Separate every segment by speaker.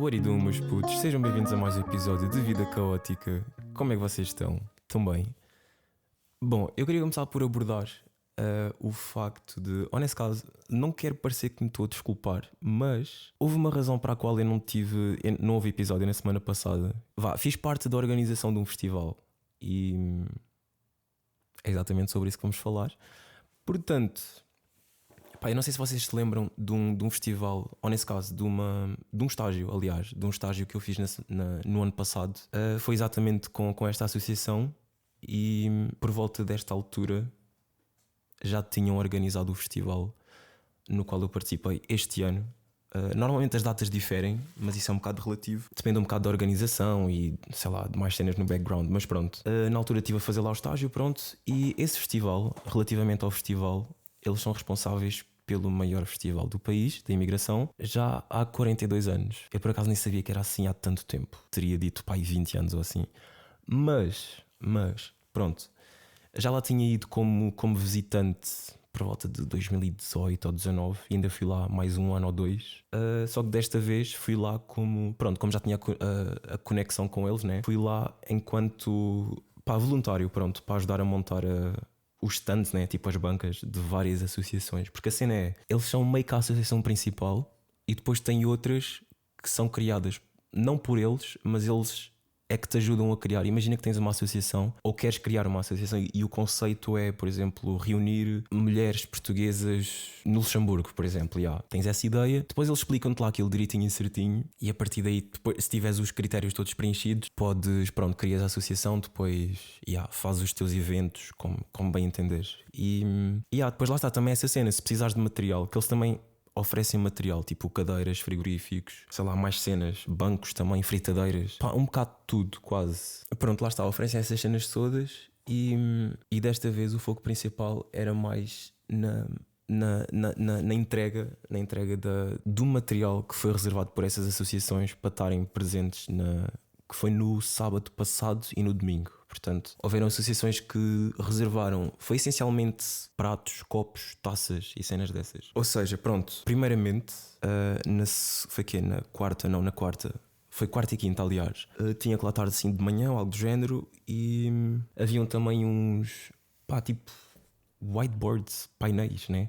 Speaker 1: What it do, meus putos? Sejam bem-vindos a mais um episódio de Vida Caótica. Como é que vocês estão? Estão bem? Bom, eu queria começar por abordar o facto de, ou nesse caso, não quero parecer que me estou a desculpar, mas houve uma razão para a qual eu não houve episódio na semana passada. Fiz parte da organização de um festival e é exatamente sobre isso que vamos falar. Portanto, eu não sei se vocês se lembram de um festival, ou nesse caso de um estágio, aliás, de um estágio que eu fiz no ano passado. Foi exatamente com esta associação e por volta desta altura já tinham organizado o festival no qual eu participei este ano. Normalmente as datas diferem, mas isso é um bocado relativo. Depende um bocado da organização e, sei lá, de mais cenas no background. Mas pronto, na altura estive a fazer lá o estágio, pronto. E esse festival, relativamente ao festival, eles são responsáveis pelo maior festival do país, da imigração, já há 42 anos. Eu por acaso nem sabia que era assim há tanto tempo. Teria dito, 20 anos ou assim. Mas, pronto. Já lá tinha ido como visitante por volta de 2018 ou 2019 e ainda fui lá mais um ano ou dois. Só que desta vez fui lá como já tinha a conexão com eles, né? Fui lá enquanto voluntário, para ajudar a montar os stands, né? Tipo as bancas de várias associações. Porque a cena é, eles são meio que a associação principal e depois tem outras que são criadas não por eles, mas eles é que te ajudam a criar. Imagina que tens uma associação ou queres criar uma associação e o conceito é, por exemplo, reunir mulheres portuguesas no Luxemburgo, por exemplo. Tens essa ideia, depois eles explicam-te lá aquilo direitinho e certinho e a partir daí, depois, se tiveres os critérios todos preenchidos, crias a associação, depois fazes os teus eventos como bem entenderes. E depois lá está também essa cena, se precisares de material, que eles também oferecem material, tipo cadeiras, frigoríficos, sei lá, mais cenas, bancos também, fritadeiras, um bocado de tudo, quase. Pronto, lá está, oferecem essas cenas todas e desta vez o foco principal era mais na entrega do material que foi reservado por essas associações para estarem presentes que foi no sábado passado e no domingo. Portanto, houveram associações que reservaram, foi essencialmente pratos, copos, taças e cenas dessas. Ou seja, pronto, primeiramente, na quarta, foi quarta e quinta, aliás, tinha que lá estar assim de manhã ou algo do género e haviam também uns, tipo, whiteboards, painéis, né?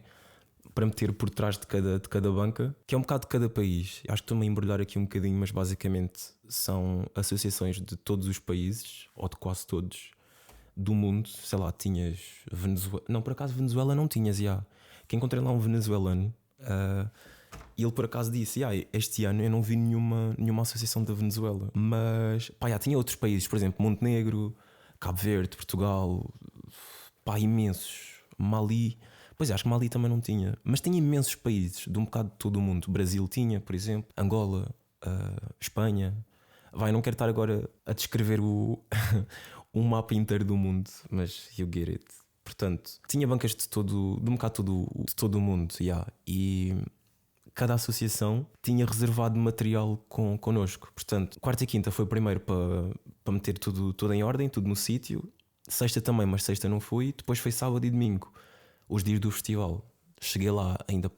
Speaker 1: Para meter por trás de cada banca, que é um bocado de cada país. Acho que estou-me a embrulhar aqui um bocadinho, mas basicamente são associações de todos os países, ou de quase todos, do mundo. Sei lá, tinhas Venezuela. Não, por acaso Venezuela não tinhas, que encontrei lá um venezuelano e ele por acaso disse, este ano eu não vi nenhuma associação da Venezuela. Mas, tinha outros países, por exemplo, Montenegro, Cabo Verde, Portugal, imensos. Mali. Pois acho que Mali também não tinha. Mas tinha imensos países, de um bocado de todo o mundo. Brasil tinha, por exemplo. Angola, Espanha. Não quero estar agora a descrever um mapa inteiro do mundo, mas you get it. Portanto, tinha bancas de um bocado de todo o mundo. E cada associação tinha reservado material connosco. Portanto, quarta e quinta foi primeiro para meter tudo em ordem, tudo no sítio. Sexta também, mas sexta não fui. Depois foi sábado e domingo, os dias do festival. Cheguei lá ainda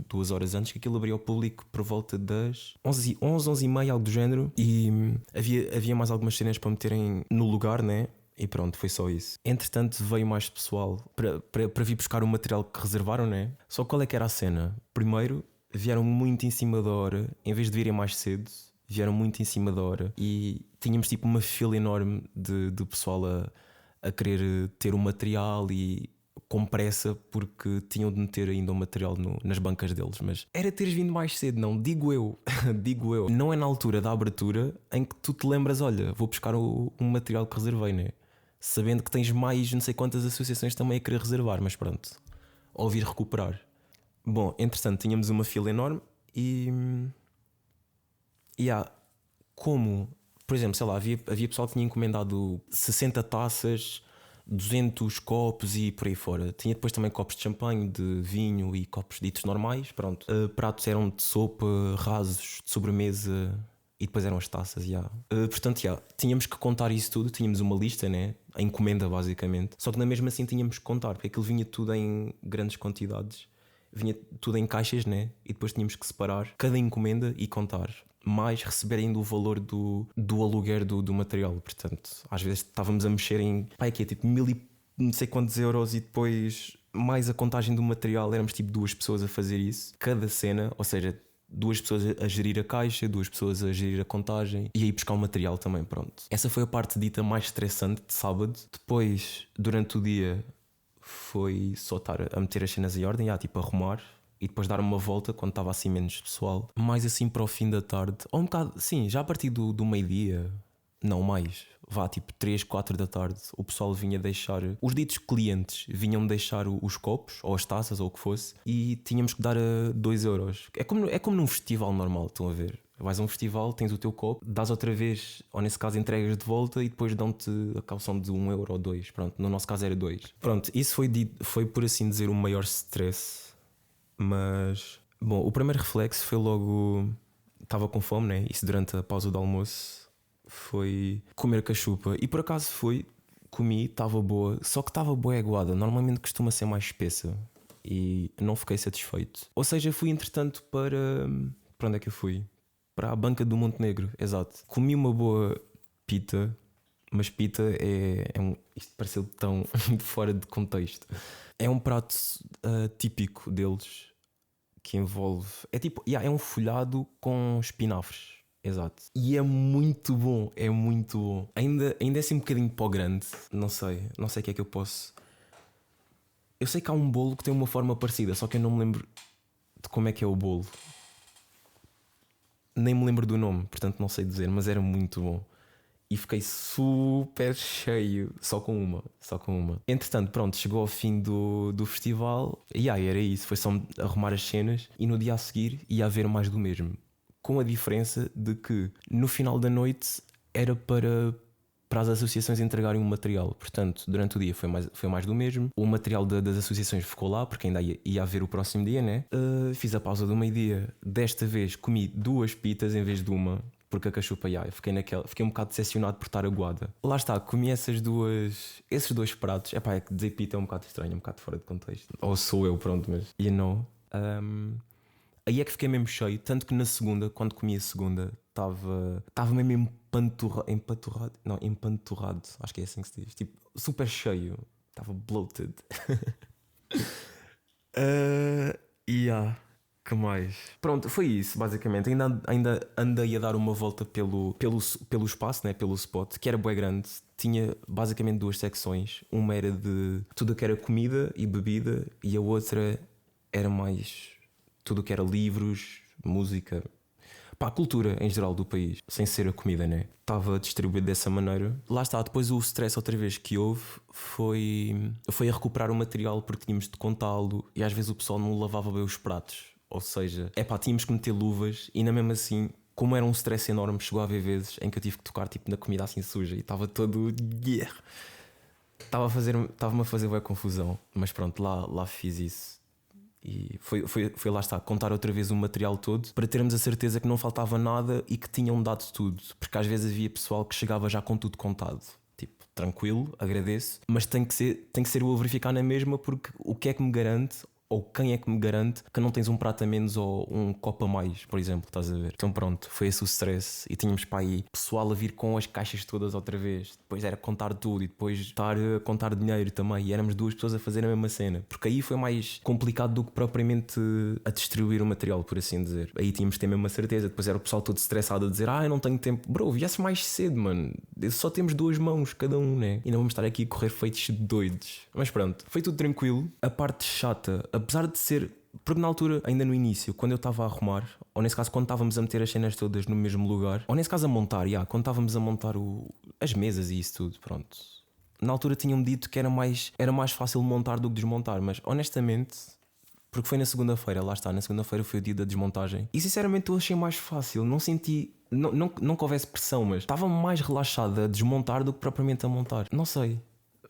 Speaker 1: 2 horas antes, que aquilo abriu ao público por volta das 11 e meia, algo do género. E havia mais algumas cenas para meterem no lugar, né? E pronto, foi só isso. Entretanto veio mais pessoal para vir buscar o material que reservaram, né? Só qual é que era a cena? Primeiro, vieram muito em cima da hora. Em vez de virem mais cedo, vieram muito em cima da hora. E tínhamos tipo uma fila enorme de pessoal a querer ter o material e com pressa, porque tinham de meter ainda o material nas bancas deles. Mas era teres vindo mais cedo, não? Digo eu. Não é na altura da abertura em que tu te lembras, olha, vou buscar o material que reservei, né? Sabendo que tens mais não sei quantas associações também a querer reservar, mas pronto, ouvir recuperar. Bom, entretanto tínhamos uma fila enorme e como, por exemplo, sei lá, havia pessoal que tinha encomendado 60 taças, 200 copos e por aí fora. Tinha depois também copos de champanhe, de vinho e copos ditos normais, pronto. Pratos eram de sopa, rasos, de sobremesa e depois eram as taças, portanto, tínhamos que contar isso tudo. Tínhamos uma lista, né? A encomenda basicamente. Só que na mesma assim tínhamos que contar, porque aquilo vinha tudo em grandes quantidades. Vinha tudo em caixas, né? E depois tínhamos que separar cada encomenda e contar. mais receber ainda o valor do aluguer do material. Portanto, às vezes estávamos a mexer em aqui é tipo 1000 e não sei quantos euros e depois mais a contagem do material. Éramos tipo 2 pessoas a fazer isso, cada cena, ou seja, 2 pessoas a gerir a caixa, 2 pessoas a gerir a contagem e aí buscar o material também. Pronto, essa foi a parte dita mais estressante de sábado. Depois, durante o dia, foi só estar a meter as cenas em ordem, tipo arrumar e depois dar uma volta quando estava assim menos pessoal. Mais assim para o fim da tarde, ou um bocado, sim, já a partir do meio-dia, não mais, vá tipo 3, 4 da tarde, o pessoal vinha deixar, os ditos clientes vinham deixar os copos ou as taças ou o que fosse e tínhamos que dar a 2 euros. É como num festival normal, estão a ver? Vais a um festival, tens o teu copo, dás outra vez, ou nesse caso entregas de volta e depois dão-te a calção de 1 euro ou 2. Pronto, no nosso caso era 2. Pronto, isso foi por assim dizer o maior stress. Mas, bom, o primeiro reflexo foi logo, estava com fome, né? Isso durante a pausa do almoço, foi comer cachupa. E por acaso comi, estava boa, só que estava boa aguada. Normalmente costuma ser mais espessa e não fiquei satisfeito. Ou seja, fui entretanto para onde é que eu fui? Para a banca do Montenegro, exato. Comi uma boa pita, mas pita isto pareceu tão fora de contexto. É um prato típico deles que envolve. É tipo, é um folhado com espinafres. Exato. E é muito bom, é muito bom. Ainda é assim um bocadinho para o grande. Não sei o que é que eu posso. Eu sei que há um bolo que tem uma forma parecida, só que eu não me lembro de como é que é o bolo. Nem me lembro do nome, portanto não sei dizer, mas era muito bom. E fiquei super cheio, só com uma. Entretanto, pronto, chegou ao fim do festival e era isso, foi só arrumar as cenas e no dia a seguir ia haver mais do mesmo. Com a diferença de que no final da noite era para as associações entregarem um material. Portanto, durante o dia foi mais do mesmo. O material das associações ficou lá, porque ainda ia haver o próximo dia, né? Fiz a pausa do meio-dia. Desta vez comi 2 pitas em vez de uma, porque a cachupa, eu fiquei um bocado decepcionado por estar aguada. Lá está, comi esses 2 pratos. É que dizer pita é um bocado estranho, um bocado fora de contexto. Ou sou eu, pronto, mas aí é que fiquei mesmo cheio. Tanto que na segunda, quando comi a segunda, estava mesmo empanturrado. Acho que é assim que se diz. Tipo, super cheio. Estava bloated. Que mais? Pronto, foi isso, basicamente. Ainda andei a dar uma volta pelo espaço, né? Pelo spot, que era bué grande. Tinha basicamente 2 secções. Uma era de tudo o que era comida e bebida, e a outra era mais tudo o que era livros, música, a cultura em geral do país, sem ser a comida, né? Estava distribuído dessa maneira. Lá está, depois o stress outra vez que houve foi a recuperar o material, porque tínhamos de contá-lo e às vezes o pessoal não lavava bem os pratos. Ou seja, tínhamos que meter luvas e, mesmo assim, como era um stress enorme, chegou a haver vezes em que eu tive que tocar tipo na comida assim suja e estava todo. Estava-me a fazer bué confusão. Mas pronto, lá fiz isso. E foi lá está, contar outra vez o material todo para termos a certeza que não faltava nada e que tinham dado tudo. Porque às vezes havia pessoal que chegava já com tudo contado. Tipo, tranquilo, agradeço, mas tem que ser eu a verificar na mesma, porque o que é que me garante, ou quem é que me garante que não tens um prato a menos ou um copo a mais, por exemplo, estás a ver? Então pronto, foi esse o stress. E tínhamos para aí pessoal a vir com as caixas todas outra vez. Depois era contar tudo e depois estar a contar dinheiro também. E éramos 2 pessoas a fazer a mesma cena. Porque aí foi mais complicado do que propriamente a distribuir o material, por assim dizer. Aí tínhamos que ter mesmo a certeza. Depois era o pessoal todo estressado a dizer: eu não tenho tempo. Bro, viesse mais cedo, mano. Só temos 2 mãos cada um, né? E não vamos estar aqui a correr feitos doidos. Mas pronto, foi tudo tranquilo. A parte chata, apesar de ser, porque na altura, ainda no início, quando eu estava a arrumar, ou nesse caso quando estávamos a meter as cenas todas no mesmo lugar, ou nesse caso a montar, quando estávamos a montar as mesas e isso tudo, pronto, na altura tinham-me dito que era mais fácil montar do que desmontar. Mas honestamente, porque foi na segunda-feira, lá está, na segunda-feira foi o dia da desmontagem, e sinceramente eu achei mais fácil. Não senti, não que houvesse pressão, mas estava mais relaxado a desmontar do que propriamente a montar. Não sei,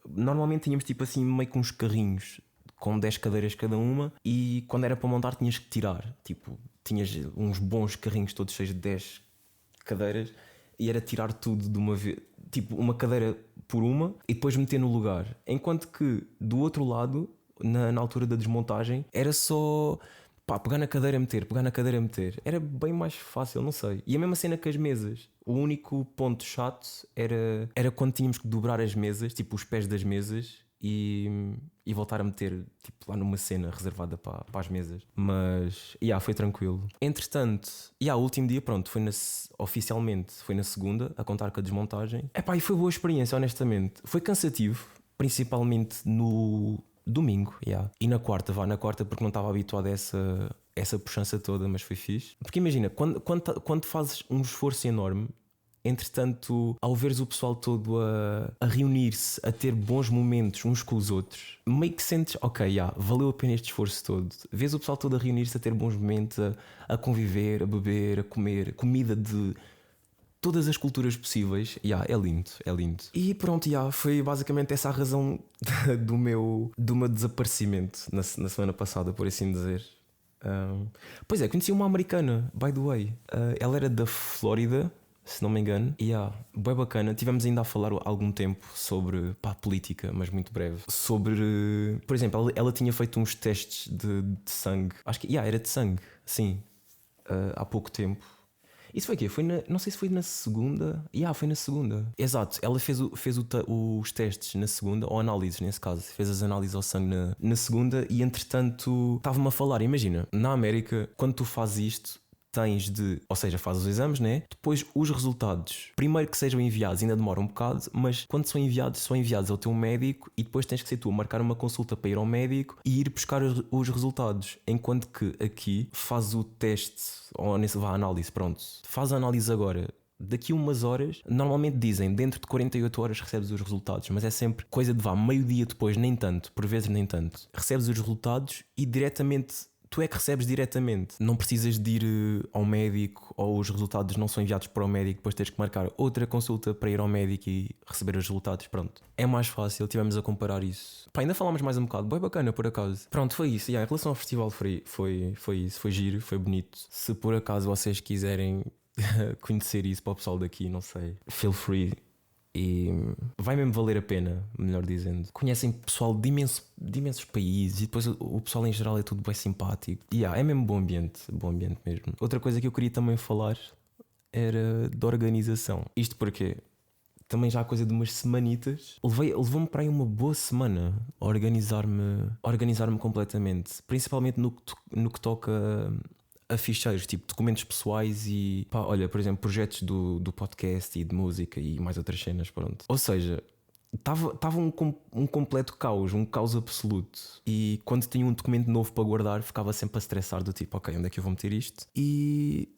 Speaker 1: normalmente tínhamos tipo assim meio com uns carrinhos com 10 cadeiras cada uma, e quando era para montar tinhas que tirar. Tipo, tinhas uns bons carrinhos todos cheios de 10 cadeiras e era tirar tudo de uma vez, tipo uma cadeira por uma, e depois meter no lugar. Enquanto que do outro lado, na altura da desmontagem, era só pá, pegar na cadeira, meter. Era bem mais fácil, não sei. E a mesma cena que as mesas. O único ponto chato era quando tínhamos que dobrar as mesas, tipo os pés das mesas, e voltar a meter tipo, lá numa cena reservada para as mesas. Mas, foi tranquilo. Entretanto, o último dia, pronto, oficialmente foi na segunda, a contar com a desmontagem. Epá, e foi boa experiência, honestamente. Foi cansativo, principalmente no domingo, e na quarta porque não estava habituado a essa puxança toda, mas foi fixe. Porque imagina, quando fazes um esforço enorme, entretanto, ao veres o pessoal todo a reunir-se, a ter bons momentos uns com os outros, meio que sentes, ok, valeu a pena este esforço todo. Vês o pessoal todo a reunir-se, a ter bons momentos, a conviver, a beber, a comer comida de todas as culturas possíveis. É lindo, é lindo. E pronto, foi basicamente essa a razão do meu desaparecimento na semana passada, por assim dizer. Pois é, conheci uma americana, by the way. Ela era da Flórida, se não me engano. Bem bacana. Tivemos ainda a falar há algum tempo sobre política, mas muito breve. Sobre, por exemplo, ela tinha feito uns testes de sangue. Acho que era de sangue, sim, há pouco tempo. Isso foi o quê? Não sei se foi na segunda. Foi na segunda. Exato, ela fez os testes na segunda, ou análises nesse caso. Fez as análises ao sangue na segunda. E entretanto estava-me a falar. Imagina, na América, quando tu fazes isto, ou seja, fazes os exames, né? Depois os resultados, primeiro que sejam enviados, ainda demora um bocado, mas quando são enviados ao teu médico, e depois tens que ser tu a marcar uma consulta para ir ao médico e ir buscar os resultados. Enquanto que aqui fazes o teste, ou nesse vá a análise, pronto, faz a análise agora. Daqui a umas horas, normalmente dizem dentro de 48 horas recebes os resultados, mas é sempre coisa de meio-dia depois, nem tanto, por vezes nem tanto. Recebes os resultados e diretamente tu é que recebes diretamente. Não precisas de ir ao médico, ou os resultados não são enviados para o médico, depois tens que marcar outra consulta para ir ao médico e receber os resultados. Pronto, é mais fácil. Tivemos a comparar isso. Ainda falámos mais um bocado, bem bacana por acaso. Pronto, foi isso. Em relação ao festival foi isso, foi giro, foi bonito. Se por acaso vocês quiserem conhecer isso para o pessoal daqui, não sei, feel free. E vai mesmo valer a pena, melhor dizendo. Conhecem pessoal de imensos países, e depois o pessoal em geral é tudo bem simpático. É mesmo bom ambiente mesmo. Outra coisa que eu queria também falar era da organização. Isto porque também já há coisa de umas semanitas. Levou-me para aí uma boa semana a organizar-me completamente. Principalmente no que toca a ficheiros, tipo documentos pessoais e olha, por exemplo, projetos do podcast e de música e mais outras cenas, pronto. Ou seja, estava um completo caos, um caos absoluto. E quando tinha um documento novo para guardar, ficava sempre a estressar do tipo, ok, onde é que eu vou meter isto? E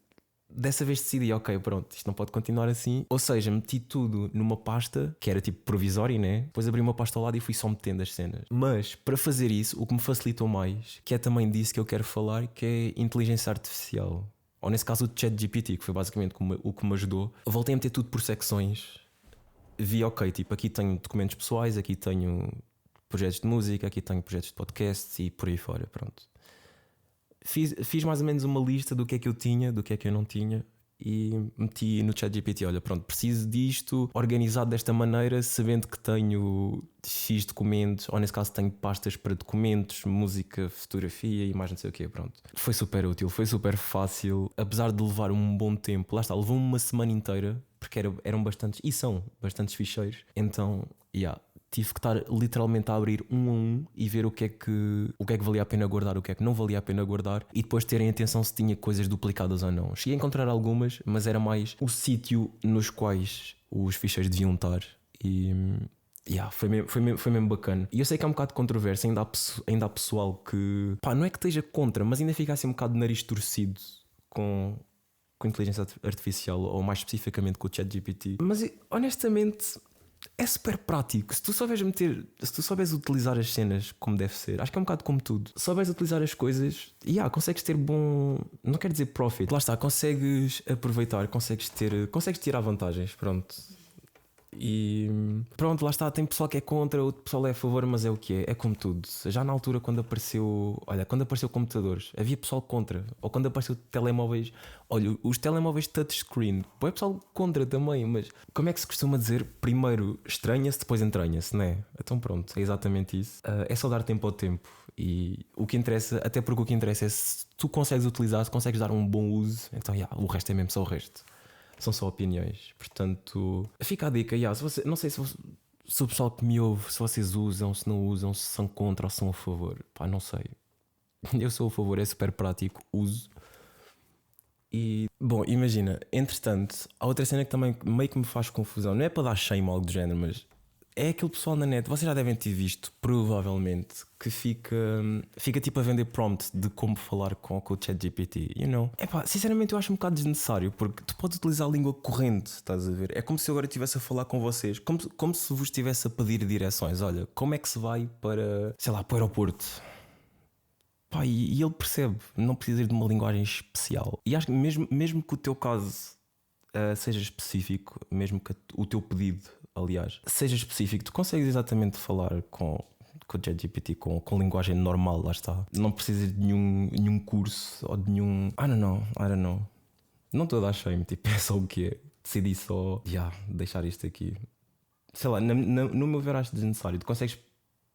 Speaker 1: dessa vez decidi, ok, pronto, isto não pode continuar assim. Ou seja, meti tudo numa pasta que era tipo provisória, né? Depois abri uma pasta ao lado e fui só metendo as cenas. Mas para fazer isso, o que me facilitou mais, que é também disso que eu quero falar, que é inteligência artificial. Ou nesse caso o ChatGPT, que foi basicamente o que me ajudou. Voltei a meter tudo por secções. Vi, ok, tipo, aqui tenho documentos pessoais, aqui tenho projetos de música, aqui tenho projetos de podcast e por aí fora, pronto. Fiz mais ou menos uma lista do que é que eu tinha, do que é que eu não tinha, e meti no ChatGPT, olha, pronto, preciso disto, organizado desta maneira, sabendo que tenho X documentos, ou nesse caso tenho pastas para documentos, música, fotografia e mais não sei o quê, pronto. Foi super útil, foi super fácil, apesar de levar um bom tempo. Lá está, levou-me uma semana inteira, porque eram bastantes, e são bastantes ficheiros, então, tive que estar literalmente a abrir um a um e ver o que é que valia a pena guardar, o que é que não valia a pena guardar, e depois terem atenção se tinha coisas duplicadas ou não. Cheguei a encontrar algumas, mas era mais o sítio nos quais os ficheiros deviam estar. E foi mesmo bacana. E eu sei que é um bocado controverso, ainda há pessoal que não é que esteja contra, mas ainda fica assim um bocado de nariz torcido com inteligência artificial, ou mais especificamente com o ChatGPT. Mas honestamente é super prático. Se tu souberes utilizar as cenas como deve ser, acho que é um bocado como tudo. Se souberes utilizar as coisas, consegues ter bom, não quero dizer profit, lá está, consegues aproveitar, consegues tirar vantagens, pronto. E pronto, lá está, tem pessoal que é contra, outro pessoal é a favor, mas é o que é. É como tudo. Já na altura, quando apareceu computadores, havia pessoal contra. Ou quando apareceu telemóveis, olha, os telemóveis touchscreen, é pessoal contra também. Mas como é que se costuma dizer? Primeiro estranha-se, depois entranha-se, não é? Então pronto, é exatamente isso. É só dar tempo ao tempo. E o que interessa, até porque o que interessa é se tu consegues utilizar, se consegues dar um bom uso, então o resto é mesmo só o resto. São só opiniões. Portanto, fica a dica. Se você, não sei se o pessoal que me ouve, se vocês usam, se não usam, se são contra ou são a favor. Pá, não sei. Eu sou a favor, é super prático, uso. E, bom, imagina, entretanto, há outra cena que também meio que me faz confusão. Não é para dar shame ou algo do género, mas é aquele pessoal na net, vocês já devem ter visto, provavelmente, que fica tipo a vender prompt de como falar com o ChatGPT, you know? Epá, sinceramente eu acho um bocado desnecessário, porque tu podes utilizar a língua corrente, estás a ver? É como se eu agora estivesse a falar com vocês, como se vos estivesse a pedir direções. Olha, como é que se vai para, sei lá, para o aeroporto? Pá, e ele percebe, não precisas de uma linguagem especial. E acho que mesmo que o teu caso seja específico, mesmo que o teu pedido, aliás, seja específico, tu consegues exatamente falar com o ChatGPT com linguagem normal, lá está. Não precisas de nenhum curso ou de nenhum. I don't know. Não estou a dar shame, tipo, é só o que é. Decidi só deixar isto aqui. Sei lá, no meu ver acho desnecessário. Tu consegues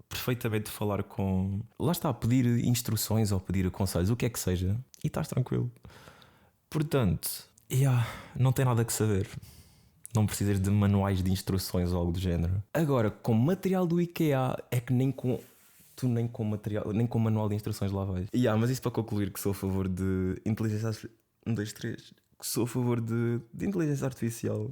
Speaker 1: perfeitamente falar com. Lá está, pedir instruções ou pedir conselhos, o que é que seja, e estás tranquilo. Portanto, não tem nada que saber. Não precisas de manuais de instruções ou algo do género. Agora, com material do IKEA, é que nem com material, nem com manual de instruções lá vais. Mas isso para concluir que sou a favor de inteligência artificial. 1, 2, 3. Que sou a favor de inteligência artificial.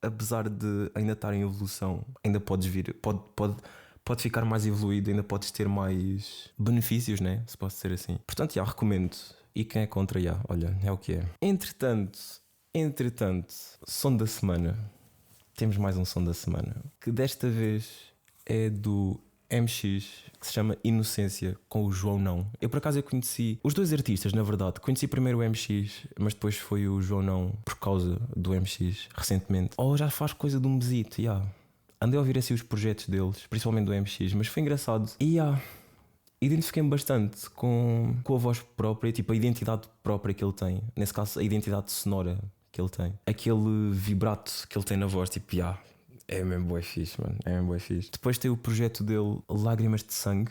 Speaker 1: Apesar de ainda estar em evolução, ainda podes vir, pode ficar mais evoluído, ainda podes ter mais benefícios, né? Se pode ser assim. Portanto, recomendo. E quem é contra, olha, é o que é. Entretanto, som da semana. Temos mais um som da semana, que desta vez é do MX, que se chama Inocência, com o João Não. Eu por acaso conheci os dois artistas, na verdade. Conheci primeiro o MX, mas depois foi o João Não por causa do MX, recentemente. Já faz coisa de um mesito, Andei a ouvir assim os projetos deles, principalmente do MX, mas foi engraçado. Identifiquei-me bastante com a voz própria, tipo a identidade própria que ele tem. Nesse caso, a identidade sonora que ele tem. Aquele vibrato que ele tem na voz, tipo, é mesmo bué fixe, mano. É mesmo bué fixe. Depois tem o projeto dele, Lágrimas de Sangue,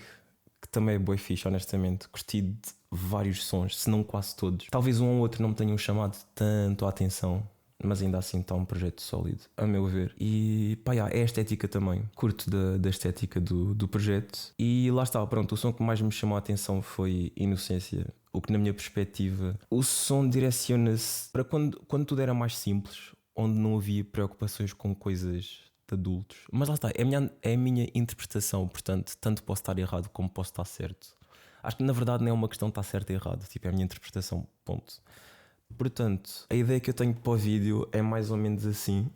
Speaker 1: que também é bué fixe, honestamente. Gostei de vários sons, se não quase todos. Talvez um ou outro não me tenham chamado tanto a atenção, mas ainda assim está um projeto sólido, a meu ver. E é a estética também. Curto da estética do projeto. E lá está, pronto, o som que mais me chamou a atenção foi Inocência. O que na minha perspectiva, o som direciona-se para quando tudo era mais simples, onde não havia preocupações com coisas de adultos. Mas lá está, é a minha interpretação, portanto, tanto posso estar errado como posso estar certo. Acho que na verdade não é uma questão de estar certo ou errado, tipo, é a minha interpretação, ponto. Portanto, a ideia que eu tenho para o vídeo é mais ou menos assim.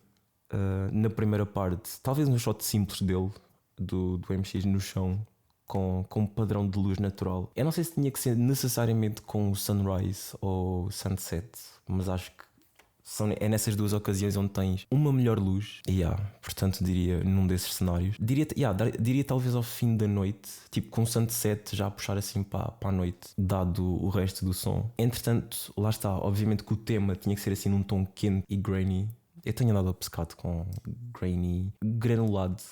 Speaker 1: Na primeira parte, talvez um shot simples dele, do MX no chão, com um padrão de luz natural. Eu não sei se tinha que ser necessariamente com sunrise ou sunset, mas acho que é nessas duas ocasiões onde tens uma melhor luz. Portanto diria num desses cenários. Diria talvez ao fim da noite, tipo com sunset já a puxar assim para a noite, dado o resto do som. Entretanto, lá está, obviamente que o tema tinha que ser assim num tom quente e grainy. Eu tenho andado obcecado com grainy, granulado,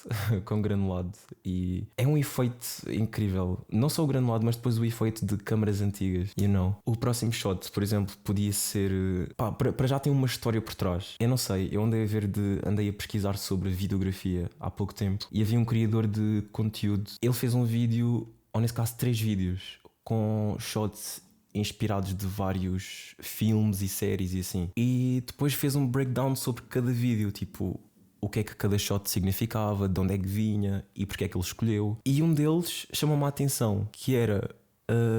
Speaker 1: com granulado, e é um efeito incrível. Não só o granulado, mas depois o efeito de câmaras antigas, O próximo shot, por exemplo, podia ser... para já tem uma história por trás. Eu não sei, eu andei a pesquisar sobre videografia há pouco tempo, e havia um criador de conteúdo. Ele fez um vídeo, ou nesse caso 3 vídeos, com shots inspirados de vários filmes e séries e assim. E depois fez um breakdown sobre cada vídeo, tipo o que é que cada shot significava, de onde é que vinha e porque é que ele escolheu. E um deles chamou-me a atenção, que era,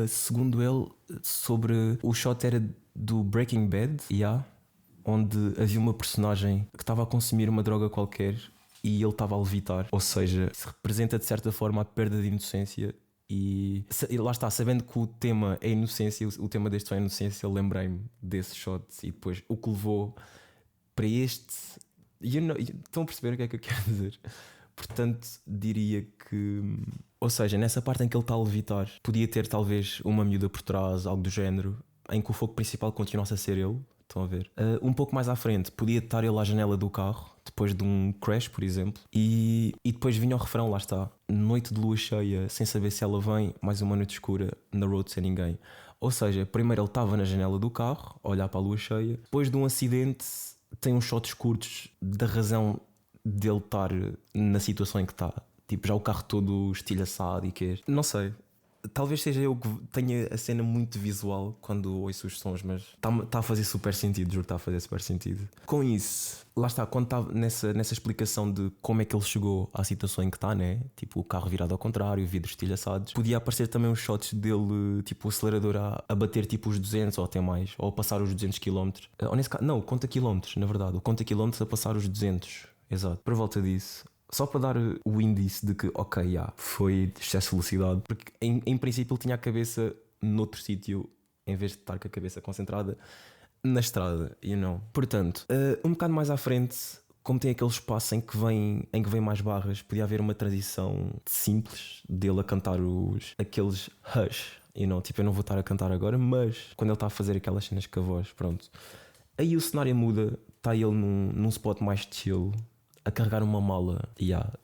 Speaker 1: segundo ele, sobre o shot era do Breaking Bad, onde havia uma personagem que estava a consumir uma droga qualquer e ele estava a levitar, ou seja, se representa de certa forma a perda de inocência. E lá está, sabendo que o tema é inocência, o tema deste é inocência, lembrei-me desse shot e depois o que levou para Estão a perceber o que é que eu quero dizer? Portanto, diria que. Ou seja, nessa parte em que ele está a levitar, podia ter talvez uma miúda por trás, algo do género, em que o foco principal continuasse a ser ele. Estão a ver? Um pouco mais à frente, podia estar ele à janela do carro, depois de um crash, por exemplo, e depois vinha o refrão, lá está. Noite de lua cheia, sem saber se ela vem, mais uma noite escura, na road sem ninguém. Ou seja, primeiro ele estava na janela do carro, a olhar para a lua cheia, depois de um acidente, tem uns shots curtos da razão dele estar na situação em que está. Tipo, já o carro todo estilhaçado e que não sei. Talvez seja eu que tenha a cena muito visual quando ouço os sons, mas está a fazer super sentido, juro, está a fazer super sentido. Com isso, lá está, quando está nessa explicação de como é que ele chegou à situação em que está, né? Tipo, o carro virado ao contrário, vidros estilhaçados, podia aparecer também uns shots dele, tipo, o acelerador a bater tipo os 200 ou até mais, ou a passar os 200 km. Ou nesse caso, não, conta quilómetros, na verdade, o conta quilómetros a passar os 200, exato, por volta disso. Só para dar o índice de que, ok, foi de excesso de velocidade, porque em princípio ele tinha a cabeça noutro sítio, em vez de estar com a cabeça concentrada na estrada, Portanto, um bocado mais à frente, como tem aquele espaço em que vem mais barras, podia haver uma transição simples dele a cantar aqueles hush, Tipo, eu não vou estar a cantar agora, mas quando ele está a fazer aquelas cenas com a voz, pronto. Aí o cenário muda, está ele num spot mais chill, a carregar uma mala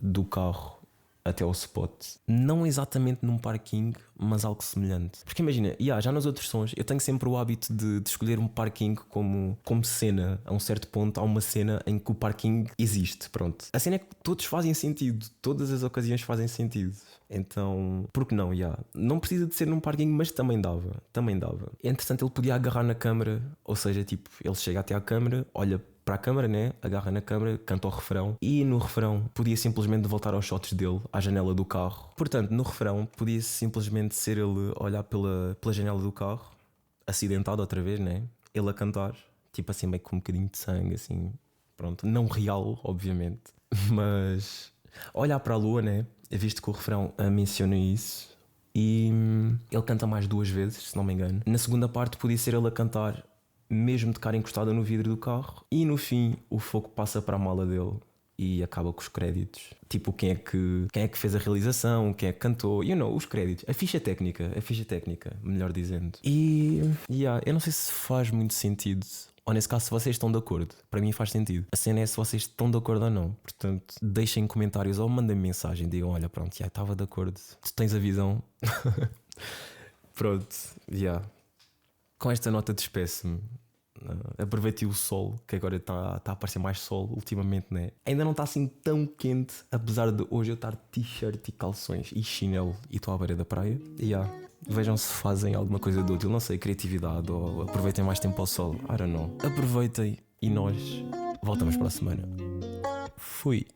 Speaker 1: do carro até ao spot. Não exatamente num parking, mas algo semelhante. Porque imagina, já nos outros sons eu tenho sempre o hábito de escolher um parking como cena. A um certo ponto há uma cena em que o parking existe, pronto. A cena é que todos fazem sentido, todas as ocasiões fazem sentido. Então, por que não? Não precisa de ser num parking, mas também dava. Entretanto, ele podia agarrar na câmara, ou seja, tipo, ele chega até à câmara, olha para a câmara, né? Agarra na câmara, canta o refrão, e no refrão podia simplesmente voltar aos shots dele, à janela do carro. Portanto, no refrão podia simplesmente ser ele olhar pela janela do carro, acidentado outra vez, né? Ele a cantar, tipo assim, meio com um bocadinho de sangue, assim, pronto, não real, obviamente, mas olhar para a lua, né? Visto que o refrão menciona isso. E ele canta mais 2 vezes, se não me engano. Na segunda parte podia ser ele a cantar, mesmo de cara encostada no vidro do carro. E no fim o foco passa para a mala dele e acaba com os créditos. Tipo, quem é que fez a realização, quem é que cantou, os créditos, a ficha técnica, melhor dizendo. E eu não sei se faz muito sentido, ou nesse caso se vocês estão de acordo. Para mim faz sentido. A cena é se vocês estão de acordo ou não. Portanto, deixem comentários ou mandem mensagem, digam, olha, pronto, estava de acordo, tu tens a visão. Pronto, com esta nota despeço-me. Aproveitei o sol, que agora está a aparecer mais sol ultimamente, né? Ainda não está assim tão quente, apesar de hoje eu estar de t-shirt e calções e chinelo e estou à beira da praia. Vejam se fazem alguma coisa de útil, não sei, criatividade, ou aproveitem mais tempo ao sol, I don't know. Aproveitem e nós voltamos para a semana. Fui.